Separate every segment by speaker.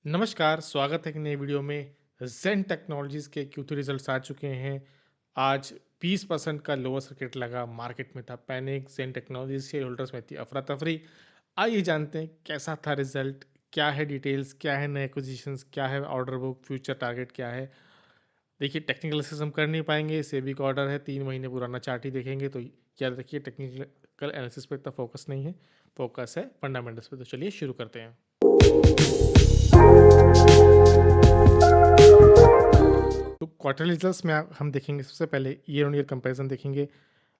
Speaker 1: नमस्कार, स्वागत है एक नई वीडियो में। ज़ेन टेक्नोलॉजीज़ के Q3 रिजल्ट्स आ चुके हैं। आज 20% का लोअर सर्किट लगा, मार्केट में था panic, Zen Technologies shareholders में थी अफरा-तफरी। आइए जानते हैं कैसा था रिजल्ट, क्या है डिटेल्स, क्या है नए एक्विजिशंस, क्या है ऑर्डर बुक, फ्यूचर टारगेट क्या है। देखिए टेक्निकल एनालिसिस हम कर नहीं पाएंगे, सेबी का ऑर्डर है, 3 महीने पुराना चार्ट ही देखेंगे तो याद रखिए टेक्निकल एनालिसिस पे इतना फोकस नहीं है, फोकस है फंडामेंटल्स पे। तो चलिए शुरू करते हैं। तो क्वार्टरली रिजल्ट्स में हम देखेंगे, सबसे पहले ईयर ऑन ईयर कंपैरिजन देखेंगे।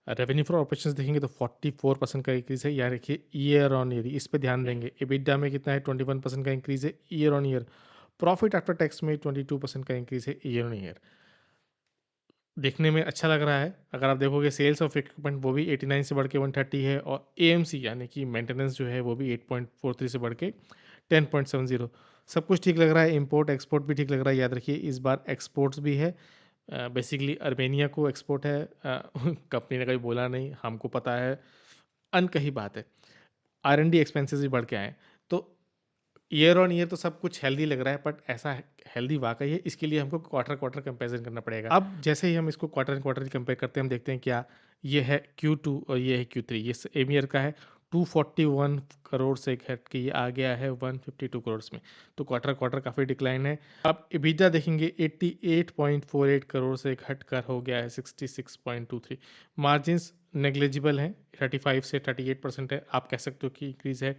Speaker 1: रेवेन्यू फॉर ऑपरेशंस देखेंगे तो 44% का इंक्रीज है, यार देखिए ईयर ऑन ईयर इस पे ध्यान देंगे। EBITDA में कितना है, 21% का इंक्रीज है year on year. Profit after tax में 22% का इंक्रीज है ईयर ऑन ईयर। देखने में अच्छा लग रहा है। अगर आप देखोगे सेल्स ऑफ इक्विपमेंट वो भी 89 से बढ़ के 130 है, और AMC यानी कि मेंटेनेंस जो है वो भी 8.43 से बढ़ के 10.70। सब कुछ ठीक लग रहा है, इंपोर्ट एक्सपोर्ट भी ठीक लग रहा है। याद रखिए इस बार एक्सपोर्ट्स भी है, बेसिकली अर्मेनिया को एक्सपोर्ट है। कंपनी ने कभी बोला नहीं, हमको पता है, अनकही बात है। R&D एक्सपेंसेस भी बढ़ के आए, तो ईयर ऑन ईयर तो सब कुछ हेल्दी लग रहा है, बट ऐसा हेल्दी वाकई है, इसके लिए हमको क्वार्टर क्वार्टर कंपैरिजन करना पड़ेगा। अब जैसे ही हम इसको क्वार्टर क्वार्टर कंपेयर करते हैं, हम देखते हैं क्या ये है Q2 और ये है Q3। ये सेम ईयर का है। 241 करोड़ से हट के ये आ गया है 152 करोड़ में। तो क्वार्टर क्वार्टर काफ़ी डिक्लाइन है। अब EBITDA देखेंगे, 88.48 करोड़ से घट कर हो गया है 66.23। मार्जिन्स नेग्लिजिबल हैं, 35 से 38% है। आप कह सकते हो कि इंक्रीज़ है,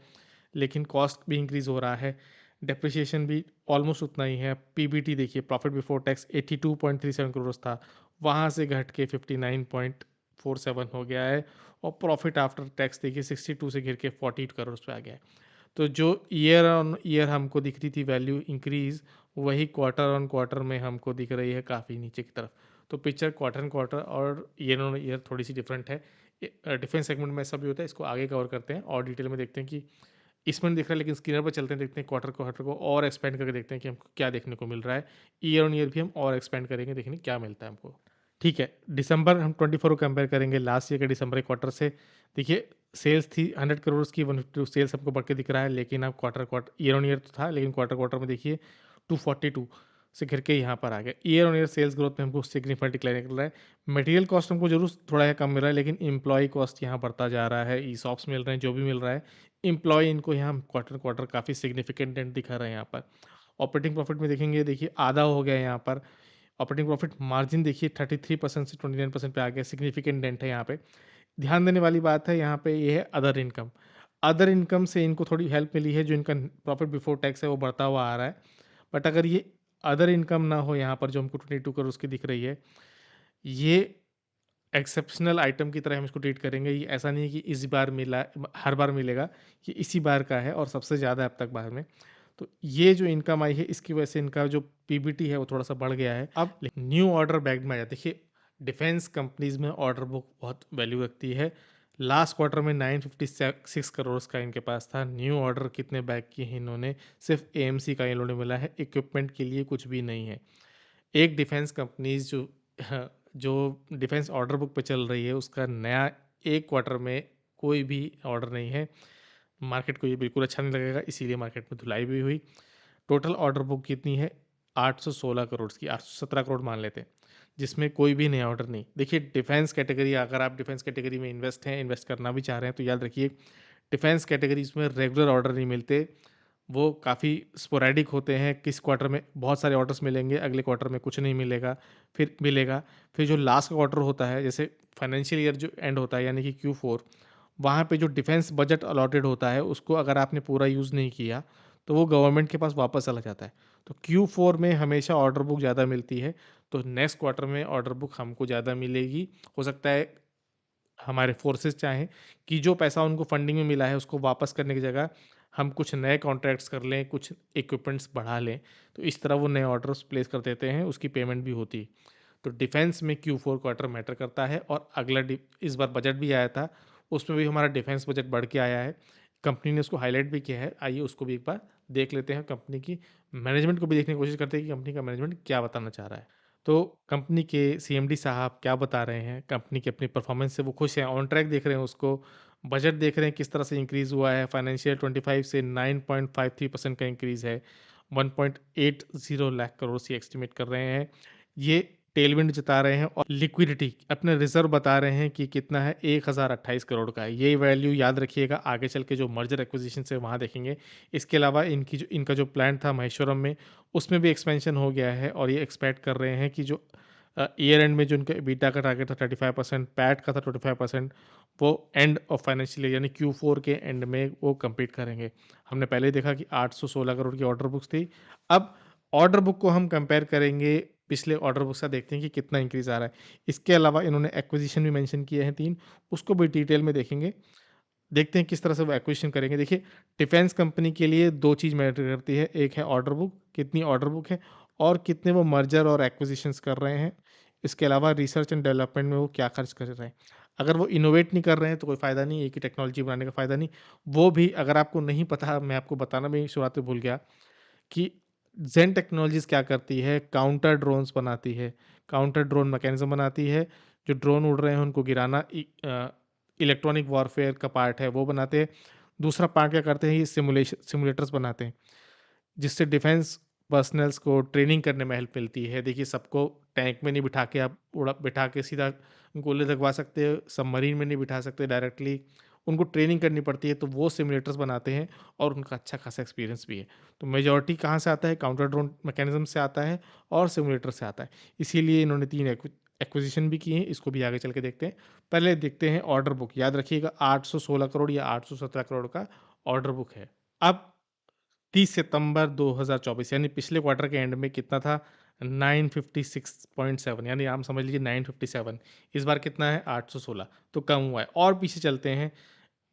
Speaker 1: लेकिन कॉस्ट भी इंक्रीज हो रहा है। डेप्रिसिएशन भी ऑलमोस्ट उतना ही है। PBT देखिए, प्रॉफिट बिफोर टैक्स 82.37 करोड़ था, वहाँ से घट के 59.47 हो गया है। और प्रॉफिट आफ्टर टैक्स देखिए 62 से गिर के 48 करोड़ पे आ गया है। तो जो ईयर ऑन ईयर हमको दिख रही थी वैल्यू इंक्रीज, वही क्वार्टर ऑन क्वार्टर में हमको दिख रही है काफ़ी नीचे की तरफ। तो पिक्चर क्वार्टर ऑन क्वार्टर और ईयर ऑन ईयर थोड़ी सी डिफरेंट है। डिफेंस सेगमेंट में ऐसा भी होता है, इसको आगे कवर करते हैं और डिटेल में देखते हैं कि इसमें दिख रहा है, लेकिन स्क्रीनर पर चलते हैं, देखते हैं क्वार्टर क्वार्टर को और एक्सपेंड करके देखते हैं कि हमको क्या देखने को मिल रहा है। ईयर ऑन ईयर भी हम और एक्सपेंड करेंगे, देखने क्या मिलता है हमको। ठीक है, दिसंबर हम 24 को कंपेयर करेंगे लास्ट ईयर के दिसंबर के क्वार्टर से। देखिए सेल्स थी 100 करोड़ की, 152 सेल्स हमको बढ़ के दिख रहा है, लेकिन अब quarter quarter year on year तो था, लेकिन क्वार्टर क्वार्टर में देखिए 242 से गिर के यहाँ पर आ गया। Year on year sales growth में हमको सिग्निफिकेंट डिक्लाइन निकल रहा है। मटेरियल कॉस्ट हमको जरूर थोड़ा कम मिल रहा है, लेकिन एम्प्लॉय कॉस्ट यहाँ बढ़ता जा रहा है। ई सॉप्स मिल रहे हैं, जो भी मिल रहा है एम्प्लॉय, इनको यहाँ क्वार्टर क्वार्टर काफ़ी सिग्निफिकेंट डेंट दिखा रहे हैं यहाँ पर। ऑपरेटिंग प्रॉफिट में देखेंगे, देखिए आधा हो गया है यहाँ पर। ऑपरेटिंग प्रॉफिट मार्जिन देखिए 33% से 29% पे आ गया, सिग्निफिकेंट डेंट है यहाँ पे। ध्यान देने वाली बात है यहाँ पे, ये है अदर इनकम। अदर इनकम से इनको थोड़ी हेल्प मिली है, जो इनका प्रॉफिट बिफोर टैक्स है वो बढ़ता हुआ आ रहा है। बट अगर ये अदर इनकम ना हो यहाँ पर, जो हमको 22 करोड़ की दिख रही है, ये एक्सेप्शनल आइटम की तरह हम इसको ट्रीट करेंगे। ये ऐसा नहीं है कि इस बार मिला, हर बार मिलेगा, कि इसी बार का है और सबसे ज़्यादा अब तक बार में। तो ये जो इनकम आई है, इसकी वजह से इनका जो PBT है वो थोड़ा सा बढ़ गया है। अब न्यू ऑर्डर बैग में आया, देखिए डिफेंस कंपनीज में ऑर्डर बुक बहुत वैल्यू रखती है। लास्ट क्वार्टर में 956 करोड़ का इनके पास था। न्यू ऑर्डर कितने बैग किए हैं इन्होंने, सिर्फ AMC का इन्होंने मिला है, इक्विपमेंट के लिए कुछ भी नहीं है। एक डिफेंस कंपनीज जो जो डिफेंस ऑर्डर बुक पे चल रही है, उसका नया एक क्वार्टर में कोई भी ऑर्डर नहीं है। मार्केट को ये बिल्कुल अच्छा नहीं लगेगा, इसीलिए मार्केट में धुलाई भी हुई। टोटल ऑर्डर बुक कितनी है, 816 करोड़ की, 817 करोड़ मान लेते हैं, जिसमें कोई भी नया ऑर्डर नहीं। देखिए डिफेंस कैटेगरी, अगर आप डिफेंस कैटेगरी में इन्वेस्ट करना भी चाह रहे हैं, तो याद रखिए डिफेंस कैटेगरीज में रेगुलर ऑर्डर नहीं मिलते, वो काफ़ी स्पोरेडिक होते हैं। किस क्वार्टर में बहुत सारे ऑर्डर्स मिलेंगे, अगले क्वार्टर में कुछ नहीं मिलेगा, फिर मिलेगा। फिर जो लास्ट का क्वार्टर होता है, जैसे फाइनेंशियल ईयर जो एंड होता है यानी कि Q4, वहाँ पे जो डिफेंस बजट अलॉटेड होता है, उसको अगर आपने पूरा यूज़ नहीं किया तो वो गवर्नमेंट के पास वापस चला जाता है। तो Q4 में हमेशा ऑर्डर बुक ज़्यादा मिलती है, तो नेक्स्ट क्वार्टर में ऑर्डर बुक हमको ज़्यादा मिलेगी। हो सकता है हमारे फोर्सेस चाहें कि जो पैसा उनको फंडिंग में मिला है उसको वापस करने की जगह हम कुछ नए कॉन्ट्रैक्ट्स कर लें, कुछ इक्विपमेंट्स बढ़ा लें, तो इस तरह वो नए ऑर्डर्स प्लेस कर देते हैं, उसकी पेमेंट भी होती है। तो डिफेंस में Q4 क्वार्टर मैटर करता है। और अगला इस बार बजट भी आया था, उसमें भी हमारा डिफेंस बजट बढ़ के आया है। कंपनी ने उसको हाईलाइट भी किया है, आइए उसको भी एक बार देख लेते हैं। कंपनी की मैनेजमेंट को भी देखने की कोशिश करते हैं कि कंपनी का मैनेजमेंट क्या बताना चाह रहा है। तो कंपनी के CMD साहब क्या बता रहे हैं, कंपनी की अपनी परफॉर्मेंस से वो खुश हैं, ऑन ट्रैक देख रहे हैं उसको। बजट देख रहे हैं किस तरह से इंक्रीज़ हुआ है, फाइनेंशियल 25 से 9.53% का इंक्रीज़ है। 1.80 लाख करोड़ से एस्टिमेट कर रहे हैं। ये टेलविंड जता रहे हैं और लिक्विडिटी अपने रिजर्व बता रहे हैं कि कितना है, 1028 करोड़ का है। ये वैल्यू याद रखिएगा, आगे चल के जो मर्जर एक्विजिशन से वहाँ देखेंगे। इसके अलावा इनका जो प्लान था महेश्वरम में, उसमें भी एक्सपेंशन हो गया है और ये एक्सपेक्ट कर रहे हैं कि जो ईयर एंड में जो उनका EBITDA का टारगेट था 35%, पैट का था 25%, वो एंड ऑफ फाइनेंशियल ईयर यानी Q4 के एंड में वो कंप्लीट करेंगे। हमने पहले देखा कि 816 करोड़ की ऑर्डर बुक्स थी। अब ऑर्डर बुक को हम कंपेयर करेंगे पिछले ऑर्डर बुक से, देखते हैं कि कितना इंक्रीज आ रहा है। इसके अलावा इन्होंने एक्विजिशन भी मेंशन किए हैं 3, उसको भी डिटेल में देखेंगे। देखते हैं किस तरह से वो एक्विजिशन करेंगे। देखिए, डिफेंस कंपनी के लिए 2 चीज़ मैटर करती है, एक है ऑर्डर बुक, कितनी ऑर्डर बुक है, और कितने वो मर्जर और एक्विजिशंस कर रहे हैं। इसके अलावा रिसर्च एंड डेवलपमेंट में वो क्या खर्च कर रहे हैं। अगर वो इनोवेट नहीं कर रहे हैं तो कोई फ़ायदा नहीं, एक ही टेक्नोलॉजी बनाने का फ़ायदा नहीं। वो भी अगर आपको नहीं पता, मैं आपको बताना भी शुरुआत में भूल गया कि ज़ेन टेक्नोलॉजीज़ क्या करती है, काउंटर ड्रोन्स बनाती है, काउंटर ड्रोन मैकेनिज़्म बनाती है। जो ड्रोन उड़ रहे हैं उनको गिराना इलेक्ट्रॉनिक वॉरफेयर का पार्ट है, वो बनाते हैं। दूसरा पार्ट क्या करते हैं, ये सिमुलेटर्स बनाते हैं, जिससे डिफेंस पर्सनल्स को ट्रेनिंग करने में हेल्प मिलती है। देखिए, सबको टैंक में नहीं बिठा के आप बिठा के सीधा गोले लगवा सकते हो, सबमरीन में नहीं बिठा सकते डायरेक्टली, उनको ट्रेनिंग करनी पड़ती है, तो वो सिमुलेटर्स बनाते हैं और उनका अच्छा खासा एक्सपीरियंस भी है। तो मेजॉरिटी कहाँ से आता है, काउंटर ड्रोन मैकेनिज्म से आता है और सिमुलेटर से आता है। इसीलिए इन्होंने 3 एक्विजिशन भी किए हैं, इसको भी आगे चल के देखते हैं। पहले देखते हैं ऑर्डर बुक, याद रखिएगा 816 करोड़ या 817 करोड़ का ऑर्डर बुक है। अब 30 सितंबर 2024 यानी पिछले क्वार्टर के एंड में कितना था, 956.7, यानी आप समझ लीजिए 957। इस बार कितना है, 816, तो कम हुआ है। और पीछे चलते हैं,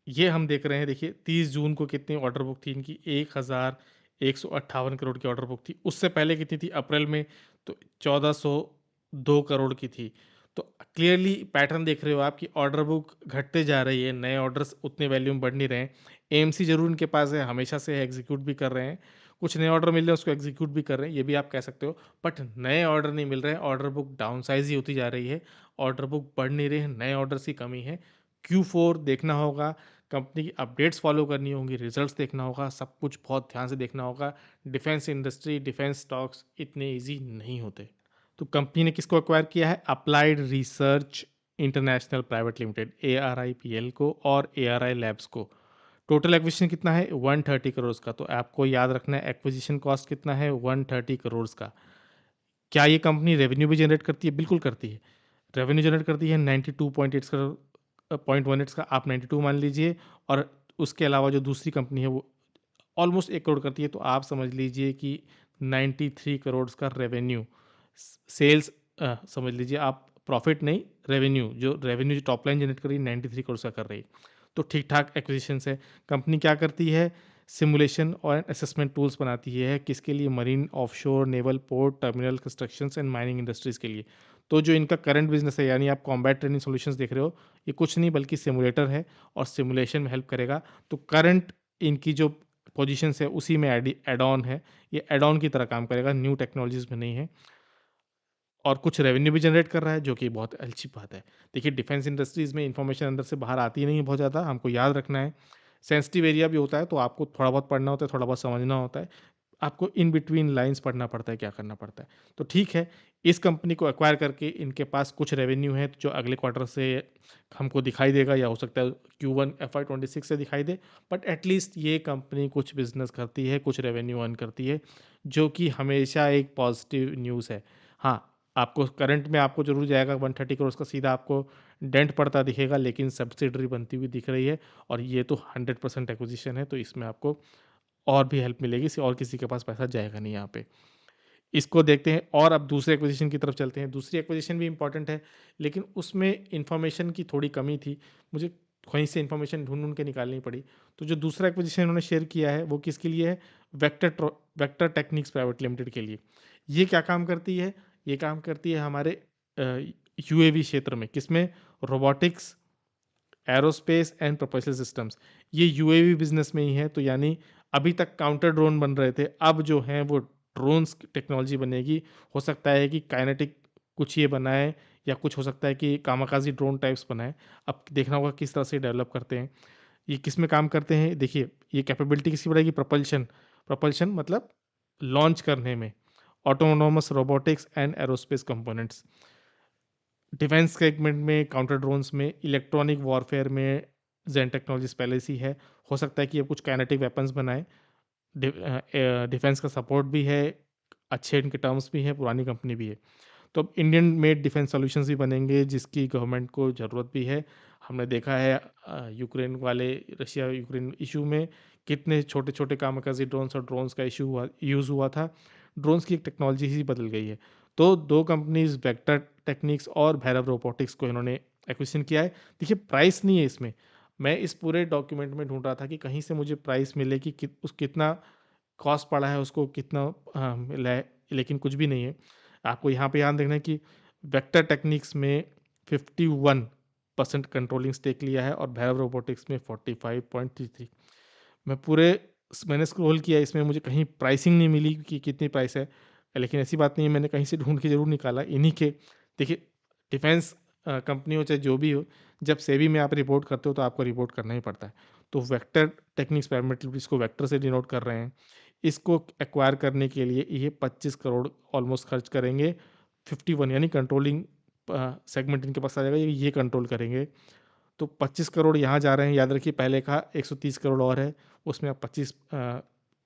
Speaker 1: ये हम देख रहे हैं। देखिए, 30 जून को कितनी ऑर्डर बुक थी इनकी, 1158 करोड़ की ऑर्डर बुक थी। उससे पहले कितनी थी अप्रैल में, तो 1402 करोड़ की थी। तो क्लियरली पैटर्न देख रहे हो आप कि ऑर्डर बुक घटते जा रही है, नए ऑर्डर्स उतने वैल्यू में बढ़ नहीं रहे हैं। एएमसी जरूर इनके पास है, हमेशा से एग्जीक्यूट भी कर रहे हैं, कुछ नए ऑर्डर मिल रहे हैं उसको एग्जीक्यूट भी कर रहे हैं, ये भी आप कह सकते हो। बट नए ऑर्डर नहीं मिल रहे हैं, ऑर्डर बुक डाउन साइज ही होती जा रही है, ऑर्डर बुक बढ़ नहीं रही है, नए ऑर्डर्स की कमी है। Q4 देखना होगा, कंपनी की अपडेट्स फॉलो करनी होंगी, रिजल्ट्स देखना होगा, सब कुछ बहुत ध्यान से देखना होगा। डिफेंस इंडस्ट्री, डिफेंस स्टॉक्स इतने ईजी नहीं होते। तो कंपनी ने किसको एक्वायर किया है, applied research international private limited ARIPL को और ARI लैब्स को। टोटल एक्विजिशन कितना है, 130 करोड़ का। तो आपको याद रखना है एक्विजिशन कॉस्ट कितना है, 130 करोड़ का। क्या ये कंपनी रेवेन्यू भी जनरेट करती है, बिल्कुल करती है। रेवेन्यू जनरेट करती है 92.8 करोड़, 0.18 का आप 92 मान लीजिए। और उसके अलावा जो दूसरी कंपनी है वो ऑलमोस्ट 1 करोड़ करती है, तो आप समझ लीजिए कि 93 करोड़ का रेवेन्यू, सेल्स समझ लीजिए आप, प्रॉफिट नहीं, रेवेन्यू, जो टॉप लाइन जनरेट कर रही है 93 करोड़ का कर रही है। तो ठीक ठाक एक्विजिशन है। कंपनी क्या करती है, सिमुलेशन और असेसमेंट टूल्स बनाती है, किसके लिए, marine, offshore, naval, port, terminal, construction and mining industries के लिए। तो जो इनका करंट बिजनेस है, यानी आप कॉम्बैट ट्रेनिंग सॉल्यूशंस देख रहे हो, ये कुछ नहीं बल्कि सिमुलेटर है और सिमुलेशन में हेल्प करेगा। तो करंट इनकी जो पोजीशंस है उसी में एड ऑन है, ये एड ऑन की तरह काम करेगा, न्यू टेक्नोलॉजीज में नहीं है। और कुछ रेवेन्यू भी जनरेट कर रहा है, जो कि बहुत अच्छी बात है। देखिए, डिफेंस इंडस्ट्रीज़ में इंफॉर्मेशन अंदर से बाहर आती नहीं है बहुत ज़्यादा, हमको याद रखना है। सेंसिटिव एरिया भी होता है, तो आपको थोड़ा बहुत पढ़ना होता है, थोड़ा बहुत समझना होता है। आपको इन बिटवीन लाइन्स पढ़ना पड़ता है, क्या करना पड़ता है। तो ठीक है, इस कंपनी को एक्वायर करके इनके पास कुछ रेवेन्यू है जो अगले क्वार्टर से हमको दिखाई देगा, या हो सकता है Q1 FY26 से दिखाई दे। बट एटलीस्ट ये कंपनी कुछ बिजनेस करती है, कुछ रेवेन्यू अर्न करती है, जो कि हमेशा एक पॉजिटिव न्यूज़ है। हाँ, आपको करंट में आपको ज़रूर जाएगा 130 करोड़ का, सीधा आपको डेंट पड़ता दिखेगा, लेकिन सब्सिडरी बनती हुई दिख रही है। और ये तो 100% एक्विजिशन है, तो इसमें आपको और भी हेल्प मिलेगी, और किसी के पास पैसा जाएगा नहीं यहाँ पे। इसको देखते हैं और अब दूसरे एक्विजिशन की तरफ चलते हैं। दूसरी एक्विजिशन भी इंपॉर्टेंट है, लेकिन उसमें इंफॉर्मेशन की थोड़ी कमी थी, मुझे कहीं से इंफॉर्मेशन ढूंढ ढूंढ के निकालनी पड़ी। तो जो दूसरा एक्विजिशन उन्होंने शेयर किया है वो किसके लिए है, वेक्टर टेक्निक्स प्राइवेट लिमिटेड के लिए। ये क्या काम करती है, ये काम करती है हमारे UAV क्षेत्र में, किसमें, robotics, aerospace and propulsion systems. ये यूएवी बिजनेस में ही है। तो यानी अभी तक काउंटर ड्रोन बन रहे थे, अब जो हैं वो ड्रोन्स टेक्नोलॉजी बनेगी। हो सकता है कि काइनेटिक कुछ ये बनाए, या कुछ हो सकता है कि कामाकाजी ड्रोन टाइप्स बनाए। अब देखना होगा किस तरह से डेवलप करते हैं, ये किस में काम करते हैं। देखिए, ये कैपेबिलिटी किसकी बढ़ेगी, प्रोपल्शन। प्रोपल्शन मतलब लॉन्च करने में, autonomous robotics and aerospace components, defence segment में, काउंटर ड्रोन्स में, इलेक्ट्रॉनिक वॉरफेयर में जेन टेक्नोलॉजीज पहले से ही है। हो सकता है कि ये कुछ काइनेटिक वेपन्स बनाए। डिफेंस का सपोर्ट भी है, अच्छे इनके टर्म्स भी हैं, पुरानी कंपनी भी है। तो अब इंडियन मेड डिफेंस सॉल्यूशंस भी बनेंगे जिसकी गवर्नमेंट को ज़रूरत भी है। हमने देखा है यूक्रेन वाले, रशिया यूक्रेन इशू में कितने छोटे छोटे कामाकाजी ड्रोन्स और ड्रोन्स का इशू हुआ, यूज़ हुआ था। ड्रोन्स की एक टेक्नोलॉजी ही बदल गई है। तो दो कंपनीज वेक्टर टेक्निक्स और भैरव रोबोटिक्स को इन्होंने एक्विजिशन किया है। देखिए प्राइस नहीं है इसमें, मैं इस पूरे डॉक्यूमेंट में ढूंढ रहा था कि कहीं से मुझे प्राइस मिले कि उस कितना कॉस्ट पड़ा है उसको, कितना मिला है, लेकिन कुछ भी नहीं है। आपको यहाँ पे ध्यान देखना है कि वेक्टर टेक्निक्स में 51% कंट्रोलिंग स्टेक लिया है और भैरव रोबोटिक्स में 45.33। मैंने स्क्रॉल किया, इसमें मुझे कहीं प्राइसिंग नहीं मिली कि कितनी प्राइस है, लेकिन ऐसी बात नहीं है, मैंने कहीं से ढूंढ के जरूर निकाला इन्हीं के। देखिए डिफेंस कंपनी हो चाहे जो भी हो, जब सेबी में आप रिपोर्ट करते हो तो आपको रिपोर्ट करना ही पड़ता है। तो वेक्टर टेक्निक्स प्राइवेट इसको वेक्टर से डिनोट कर रहे हैं। इसको एक्वायर करने के लिए ये 25 करोड़ ऑलमोस्ट खर्च करेंगे। 51 यानी कंट्रोलिंग सेगमेंट इनके पास आ जाएगा, ये कंट्रोल करेंगे। तो 25 करोड़ यहाँ जा रहे हैं, याद रखिए पहले का 130 करोड़ और है, उसमें आप 25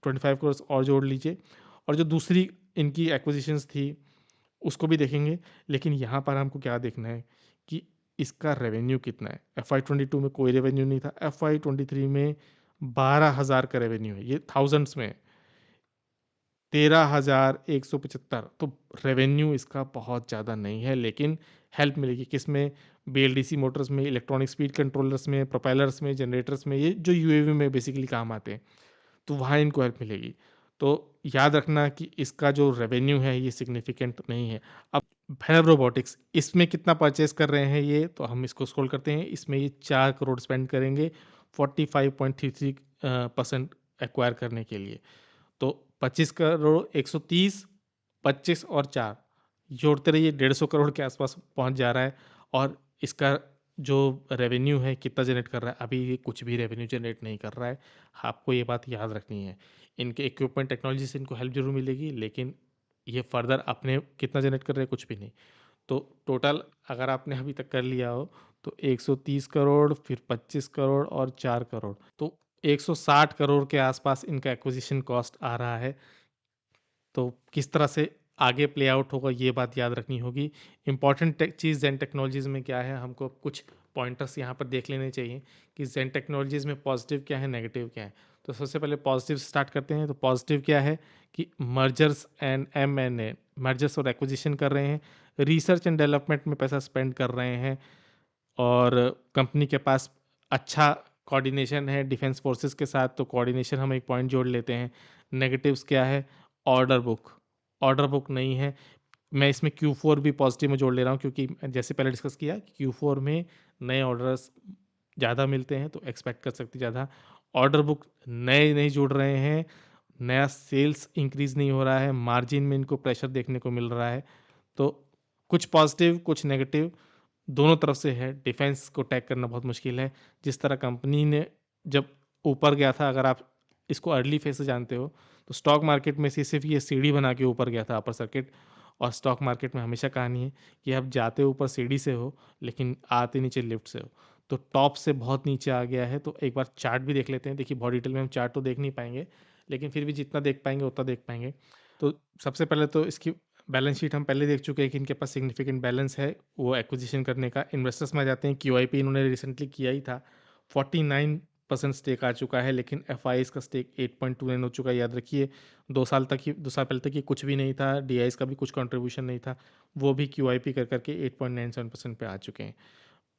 Speaker 1: करोड़ और जोड़ लीजिए। और जो दूसरी इनकी एक्विजिशंस थी उसको भी देखेंगे। लेकिन यहाँ पर हमको क्या देखना है कि इसका रेवेन्यू कितना है। FY22 में कोई रेवेन्यू नहीं था, FY23 में 12,000 का रेवेन्यू है, ये थाउजेंड्स में, 13,175। तो रेवेन्यू इसका बहुत ज़्यादा नहीं है, लेकिन हेल्प मिलेगी किस में, BLDC मोटर्स में, इलेक्ट्रॉनिक स्पीड कंट्रोलर्स में, प्रोपेलर्स में, जनरेटर्स में, ये जो यूएवी में बेसिकली काम आते हैं, तो वहाँ इनको हेल्प मिलेगी। तो याद रखना कि इसका जो रेवेन्यू है ये सिग्निफिकेंट नहीं है। अब भैरव रोबोटिक्स इसमें कितना परचेस कर रहे हैं ये, तो हम इसको स्क्रॉल करते हैं। इसमें ये 4 करोड़ स्पेंड करेंगे 45.33% एक्वायर करने के लिए। तो 25 करोड़ 130, 25 और 4 जोड़ते रहिए, 150 करोड़ के आसपास पहुंच जा रहा है। और इसका जो रेवेन्यू है कितना जनरेट कर रहा है, अभी ये कुछ भी रेवेन्यू जनरेट नहीं कर रहा है। आपको ये बात याद रखनी है। इनके इक्विपमेंट टेक्नोलॉजी से इनको हेल्प जरूर मिलेगी, लेकिन ये फर्दर अपने कितना जनरेट कर रहे हैं कुछ भी नहीं। तो टोटल अगर आपने अभी तक कर लिया हो तो 130 करोड़, फिर 25 करोड़ और 4 करोड़, तो 160 करोड़ के आसपास इनका एक्विजिशन कॉस्ट आ रहा है। तो किस तरह से आगे प्ले आउट होगा ये बात याद रखनी होगी। इंपॉर्टेंट चीज़ जेन टेक्नोलॉजीज़ में क्या है, हमको कुछ पॉइंटर्स यहाँ पर देख लेने चाहिए कि जेन टेक्नोलॉजीज़ में पॉजिटिव क्या है, नेगेटिव क्या है। तो सबसे पहले पॉजिटिव स्टार्ट करते हैं। तो पॉजिटिव क्या है कि मर्जर्स एंड M&A, मर्जर्स और एक्विजिशन कर रहे हैं, रिसर्च एंड डेवलपमेंट में पैसा स्पेंड कर रहे हैं, और कंपनी के पास अच्छा कोऑर्डिनेशन है डिफेंस फोर्सेस के साथ। तो कोऑर्डिनेशन हम एक पॉइंट जोड़ लेते हैं। नेगेटिव्स क्या है, ऑर्डर बुक नहीं है। मैं इसमें Q4 भी पॉजिटिव में जोड़ ले रहा हूँ, क्योंकि जैसे पहले डिस्कस किया Q4 में नए ऑर्डर्स ज़्यादा मिलते हैं तो एक्सपेक्ट कर सकते ज़्यादा। ऑर्डर बुक नए नहीं जुड़ रहे हैं, नया सेल्स इंक्रीज नहीं हो रहा है, मार्जिन में इनको प्रेशर देखने को मिल रहा है। तो कुछ पॉजिटिव कुछ नेगेटिव दोनों तरफ से है। डिफेंस को टैग करना बहुत मुश्किल है। जिस तरह कंपनी ने जब ऊपर गया था, अगर आप इसको अर्ली फेज से जानते हो, तो स्टॉक मार्केट में से सिर्फ ये सीढ़ी बना के ऊपर गया था, अपर सर्किट। और स्टॉक मार्केट में हमेशा कहानी है कि आप जाते ऊपर सीढ़ी से हो लेकिन आते नीचे लिफ्ट से हो। तो टॉप से बहुत नीचे आ गया है। तो एक बार चार्ट भी देख लेते हैं। देखिए बहुत डिटेल में हम चार्ट तो देख नहीं पाएंगे, लेकिन फिर भी जितना देख पाएंगे उतना देख पाएंगे। तो सबसे पहले तो इसकी बैलेंस शीट हम पहले देख चुके हैं कि इनके पास सिग्निफिकेंट बैलेंस है वो एक्विजिशन करने का। इन्वेस्टर्स में आ जाते हैं। QIP इन्होंने रिसेंटली किया ही था, 49% स्टेक आ चुका है, लेकिन FIs का स्टेक 8.29 हो चुका है। याद रखिए 2 साल पहले तक ये कुछ भी नहीं था, DIs का भी कुछ कंट्रीब्यूशन नहीं था, वो भी QIP कर करके 8.97% पे आ चुके हैं।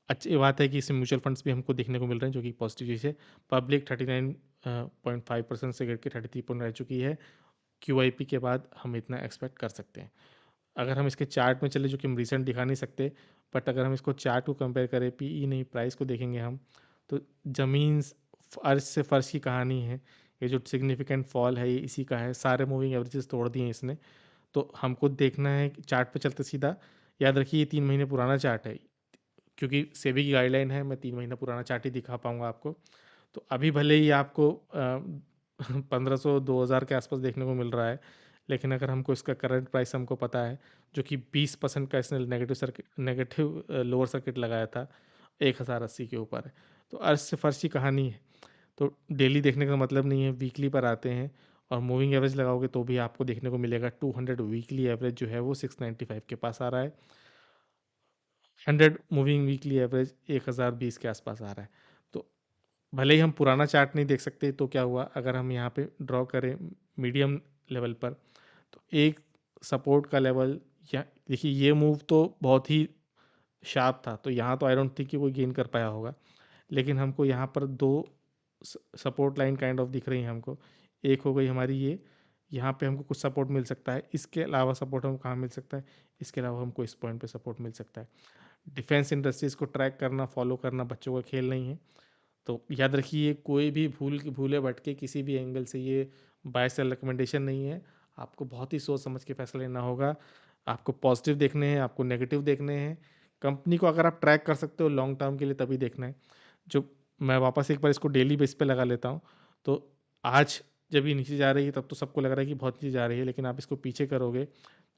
Speaker 1: अच्छी बात है कि इसमें म्यूचुअल फंड्स भी हमको देखने को मिल रहे हैं, जो कि पॉजिटिव चीज़ है। पब्लिक 39.5% से गिर के 33 रह चुकी है। QIP के बाद हम इतना एक्सपेक्ट कर सकते हैं। अगर हम इसके चार्ट में चले, जो कि हम रिसेंट दिखा नहीं सकते, बट अगर हम इसको चार्ट को कंपेयर करें, PE नहीं प्राइस को देखेंगे हम, तो ज़मीन अर्श से फर्श की कहानी है। ये जो सिग्निफिकेंट फॉल है ये इसी का है। सारे मूविंग एवरेजेस तोड़ दिए इसने। तो हमको देखना है कि चार्ट पे चलते सीधा। याद रखिए ये 3 महीने पुराना चार्ट है, क्योंकि सेबी की गाइडलाइन है मैं 3 महीना पुराना चार्ट ही दिखा पाऊंगा आपको। तो अभी भले ही आपको 1500 2000 के आसपास देखने को मिल रहा है, लेकिन अगर हमको इसका करंट प्राइस हमको पता है, जो कि 20% का इसने नेगेटिव लोअर सर्किट लगाया था 1080 के ऊपर है, तो अर्श से फर्श की कहानी है। तो डेली देखने का मतलब नहीं है, वीकली पर आते हैं और मूविंग एवरेज लगाओगे तो भी आपको देखने को मिलेगा 200 वीकली एवरेज जो है वो 695 के पास आ रहा है, 100 मूविंग वीकली एवरेज 1020 के आसपास आ रहा है। तो भले ही हम पुराना चार्ट नहीं देख सकते, तो क्या हुआ अगर हम यहाँ पे ड्रॉ करें मीडियम लेवल पर, तो एक सपोर्ट का लेवल, या देखिए ये मूव तो बहुत ही शार्प था, तो यहाँ तो आई डोंट थिंक कि कोई गेन कर पाया होगा, लेकिन हमको यहाँ पर दो सपोर्ट लाइन काइंड ऑफ दिख रही हैं हमको। एक हो गई हमारी ये, यहाँ पे हमको कुछ सपोर्ट मिल सकता है, इसके अलावा सपोर्ट हमको कहाँ मिल सकता है, इसके अलावा हमको इस पॉइंट पे सपोर्ट मिल सकता है। डिफेंस इंडस्ट्रीज़ को ट्रैक करना, फॉलो करना बच्चों का खेल नहीं है। तो याद रखिए, कोई भी भूले भटके किसी भी एंगल से ये बाय सेल रिकमेंडेशन नहीं है। आपको बहुत ही सोच समझ के फैसला लेना होगा। आपको पॉजिटिव देखने हैं, आपको नेगेटिव देखने हैं। कंपनी को अगर आप ट्रैक कर सकते हो लॉन्ग टर्म के लिए तभी देखना है। जो मैं वापस एक बार इसको डेली बेस पे लगा लेता हूँ, तो आज जब ये नीचे जा रही है तब तो सबको लग रहा है कि बहुत नीचे जा रही है, लेकिन आप इसको पीछे करोगे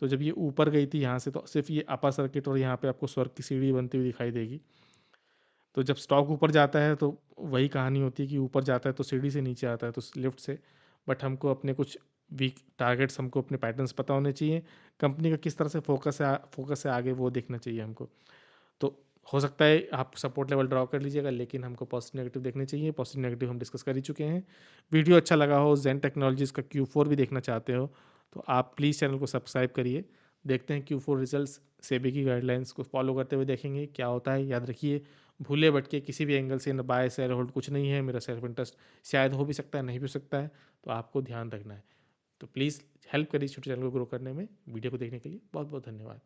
Speaker 1: तो जब ये ऊपर गई थी यहाँ से, तो सिर्फ ये अपर सर्किट और यहाँ पे आपको स्वर्ग की सीढ़ी बनती हुई दिखाई देगी। तो जब स्टॉक ऊपर जाता है तो वही कहानी होती है कि ऊपर जाता है तो सीढ़ी से, नीचे आता है तो लिफ्ट से। बट हमको अपने कुछ वीक टारगेट्स, हमको अपने पैटर्न्स पता होने चाहिए, कंपनी का किस तरह से फोकस है आगे वो देखना चाहिए हमको। तो हो सकता है आप सपोर्ट लेवल ड्रॉ कर लीजिएगा, लेकिन हमको पॉजिटिव नेगेटिव देखने चाहिए। पॉजिटिव नेगेटिव हम डिस्कस कर ही चुके हैं। वीडियो अच्छा लगा हो, जेन टेक्नोलॉजीज़ का Q4 भी देखना चाहते हो, तो आप प्लीज़ चैनल को सब्सक्राइब करिए। देखते हैं Q4 रिजल्ट्स, सेबी की गाइडलाइंस को फॉलो करते हुए देखेंगे क्या होता है। याद रखिए, भूले भटके किसी भी एंगल से न बाय सेल होल्ड कुछ नहीं है। मेरा सेल्फ इंटरेस्ट शायद हो भी सकता है, नहीं भी हो सकता है, तो आपको ध्यान रखना है। तो प्लीज़ हेल्प करिए छोटे चैनल को ग्रो करने में। वीडियो को देखने के लिए बहुत बहुत धन्यवाद।